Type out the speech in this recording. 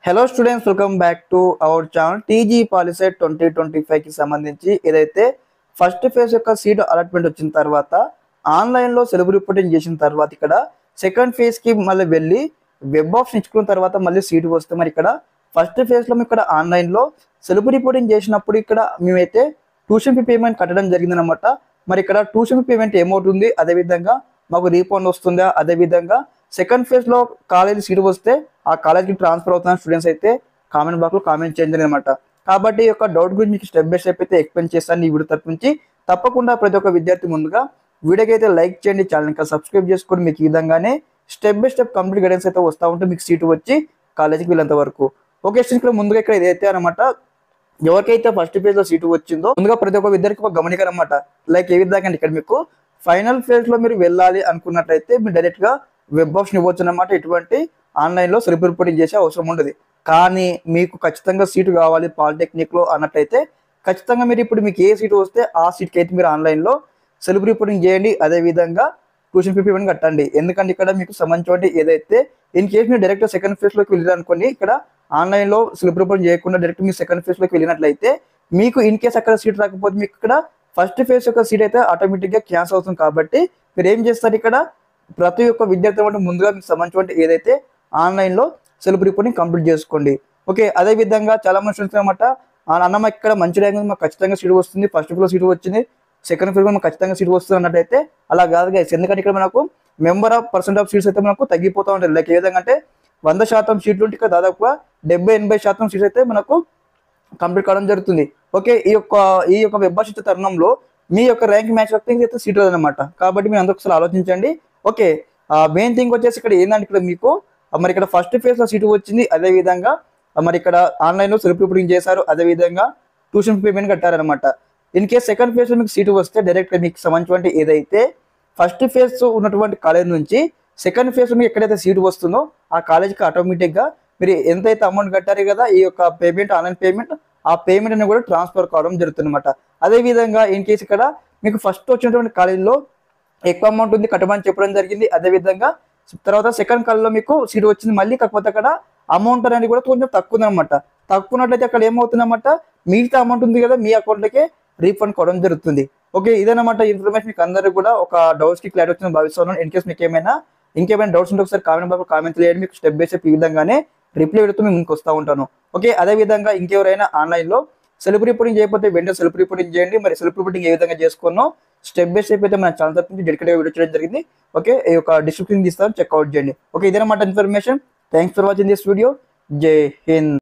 Hello students, welcome back to our channel. TG POLYCET 2025 కి సంబంధించి ఏదైతే ఫస్ట్ ఫేజ్ యొక్క సీట్ అలాట్మెంట్ వచ్చిన తర్వాత ఆన్లైన్లో సెలవు రిపోర్టింగ్ చేసిన తర్వాత ఇక్కడ సెకండ్ ఫేజ్ కి మళ్ళీ వెళ్ళి వెబ్ ఆప్షన్ ఇచ్చుకున్న తర్వాత మళ్ళీ సీట్ వస్తే మరి ఇక్కడ ఫస్ట్ ఫేజ్ లో ఇక్కడ ఆన్లైన్లో సెలవు రిపోర్టింగ్ చేసినప్పుడు ఇక్కడ మేమైతే ట్యూషన్ ఫీ పేమెంట్ కట్టడం జరిగిందనమాట. మరి ఇక్కడ ట్యూషన్ ఫీ పేమెంట్ ఏమవుతుంది, అదేవిధంగా మాకు రీఫండ్ వస్తుందా, అదేవిధంగా సెకండ్ ఫేజ్ లో కాలేజీ సీట్ వస్తే ఆ కాలేజ్కి ట్రాన్స్ఫర్ అవుతున్న స్టూడెంట్స్ అయితే కామెంట్ బాక్స్ లో కామెంట్ చేయండి అనమాట. కాబట్టి ఈ యొక్క డౌట్ గురించి మీకు స్టెప్ బై స్టెప్ అయితే ఎక్స్ప్లెయిన్ చేస్తాను ఈ వీడియో తరపు నుంచి. తప్పకుండా ప్రతి ఒక్క విద్యార్థి ముందుగా వీడియోకి అయితే లైక్ చేయండి, ఛానల్ ఇంకా సబ్స్క్రైబ్ చేసుకొని మీకు ఈ విధంగానే step by step complete guidance అయితే వస్తూ ఉంటే మీకు సీటు వచ్చి కాలేజీకి వెళ్ళేంత వరకు. ఓకే స్టూడెంట్స్, ముందుగా ఇక్కడ ఏదైతే అనమాట ఎవరికైతే ఫస్ట్ ఫేజ్ లో సీటు వచ్చిందో ముందుగా ప్రతి ఒక్క విద్యార్థికి ఒక గమనిక అనమాట. లైక్ ఏ విధంగా అంటే ఇక్కడ మీకు ఫైనల్ ఫేజ్ లో మీరు వెళ్ళాలి అనుకున్నట్లయితే మీరు డైరెక్ట్ గా వెబ్ ఆప్షన్ ఇవ్వచ్చు అనమాట. ఎటువంటి ఆన్లైన్లో సెల్ఫ్ రిపోర్టింగ్ చేసే అవసరం ఉండదు. కానీ మీకు ఖచ్చితంగా సీటు కావాలి పాలిటెక్నిక్లో అన్నట్లయితే ఖచ్చితంగా మీరు ఇప్పుడు మీకు ఏ సీటు వస్తే ఆ సీట్కి అయితే మీరు ఆన్లైన్లో సెల్ఫ్ రిపోర్టింగ్ చేయండి, అదేవిధంగా ట్యూషన్ ఫీ పేమెంట్ కట్టండి. ఎందుకంటే ఇక్కడ మీకు సంబంధించి ఏదైతే ఇన్ కేసు మీరు డైరెక్ట్ సెకండ్ ఫేజ్లోకి వెళ్ళారనుకోండి, ఇక్కడ ఆన్లైన్లో సెల్ఫ్ రిపోర్టింగ్ చేయకుండా డైరెక్ట్ మీరు సెకండ్ ఫేజ్లోకి వెళ్ళినట్లయితే మీకు ఇన్ కేసు అక్కడ సీట్ రాకపోతే మీకు ఇక్కడ ఫస్ట్ ఫేజ్ యొక్క సీట్ అయితే ఆటోమేటిక్గా క్యాన్సిల్ అవుతుంది. కాబట్టి మీరు ఏం చేస్తారు, ఇక్కడ ప్రతి ఒక్క విద్యార్థి ముందుగా మీకు సంబంధించి ఏదైతే ఆన్లైన్లో సెల్ఫ్ రిపోర్టింగ్ కంప్లీట్ చేసుకోండి. ఓకే, అదేవిధంగా చాలా మంది స్టూడెంట్స్ అనమాట అన్న మాకు ఇక్కడ మంచి ర్యాంక్ మాకు ఖచ్చితంగా సీట్ వస్తుంది, ఫస్ట్ ఫేజ్లో సీట్ వచ్చింది, సెకండ్ ఫేజ్లో మాకు ఖచ్చితంగా సీట్ వస్తుంది అన్నట్టయితే అలా కాదు గైస్. ఎందుకంటే ఇక్కడ మనకు పర్సెంట్ ఆఫ్ సీట్స్ అయితే మనకు తగ్గిపోతూ ఉంటుంది. లైక్ ఏ విధంగా అంటే 100% సీట్లు ఉంటే ఇక్కడ దాదాపుగా 70-80% సీట్స్ అయితే మనకు కంప్లీట్ కావడం జరుగుతుంది. ఓకే, ఈ యొక్క వెబ్ ఆప్షన్ తరుణంలో మీ యొక్క ర్యాంక్ మ్యాచ్ అయితే సీట్ లేదనమాట. కాబట్టి మీరు అందరూ ఒకసారి ఆలోచించండి. ఓకే, మెయిన్ థింగ్ వచ్చేసి ఇక్కడ ఏంటంటే ఇక్కడ మీకు మరి ఇక్కడ ఫస్ట్ ఫేజ్ లో సీటు వచ్చింది, అదేవిధంగా మరి ఇక్కడ ఆన్లైన్లో సెల్ఫ్ రిపోర్టింగ్ చేశారు, అదేవిధంగా ట్యూషన్ పేమెంట్ కట్టారనమాట. ఇన్ కేసు సెకండ్ ఫేజ్ లో మీకు సీటు వస్తే డైరెక్ట్ మీకు సంబంధించి ఏదైతే ఫస్ట్ ఫేజ్ ఉన్నటువంటి కాలేజ్ నుంచి సెకండ్ ఫేజ్ లో మీకు ఎక్కడైతే సీటు వస్తుందో ఆ కాలేజ్కి ఆటోమేటిక్గా మీరు ఎంతైతే అమౌంట్ కట్టారు కదా ఈ యొక్క పేమెంట్ ఆన్లైన్ పేమెంట్, ఆ పేమెంట్ అనేది కూడా ట్రాన్స్ఫర్ కావడం జరుగుతుంది అనమాట. అదేవిధంగా ఇన్ కేసు ఇక్కడ మీకు ఫస్ట్ వచ్చినటువంటి కాలేజీలో ఎక్కువ అమౌంట్ ఉంది కట్టమని చెప్పడం జరిగింది, అదేవిధంగా తర్వాత సెకండ్ కాల్లో మీకు సీట్ వచ్చింది, మళ్ళీ కాకపోతే అక్కడ అమౌంట్ అనేది కూడా కొంచెం తక్కువ ఉందన్నమాట. తక్కువ ఉన్నట్లయితే అక్కడ ఏమవుతుందన్నమాట మిగతా అమౌంట్ ఉంది కదా మీ అకౌంట్లకే రీఫండ్ కావడం జరుగుతుంది. ఓకే, ఇదేనమాట ఇన్ఫర్మేషన్ మీకు అందరికీ కూడా ఒక డౌట్స్కి క్లారిటీ వచ్చిందని భావిస్తున్నాను. ఇన్ కేసు మీకు ఇంకేమైనా డౌట్స్ ఉంటే ఒకసారి కామెంట్ బాక్స్లో కామెంట్ చేయండి, మీకు స్టెప్ బై స్టెప్ ఈ విధంగానే రిప్లై పెడుతూ మేము ముందుకు వస్తూ ఉంటాను. ఓకే, అదేవిధంగా ఇంకెవరైనా ఆన్లైన్లో సెల్ఫ్ రిపోర్టింగ్ చేయకపోతే వెంటనే సెల్ఫ్ రిపోర్టింగ్ చేయండి. మరి సెల్ఫ్ రిపోర్టింగ్ ఏ విధంగా చేసుకున్నాం స్టెప్ బై స్టెప్ అయితే మన ఛానల్ తరపు నుంచి డెడికేట్గా వీడియో చేయడం జరిగింది. ఓకే, ఈ యొక్క డిస్క్రిప్షన్ తీస్తాను, చెక్అవుట్ చేయండి. ఓకే, ఇదేనమాట information. Thanks for watching this video. జై హింద్.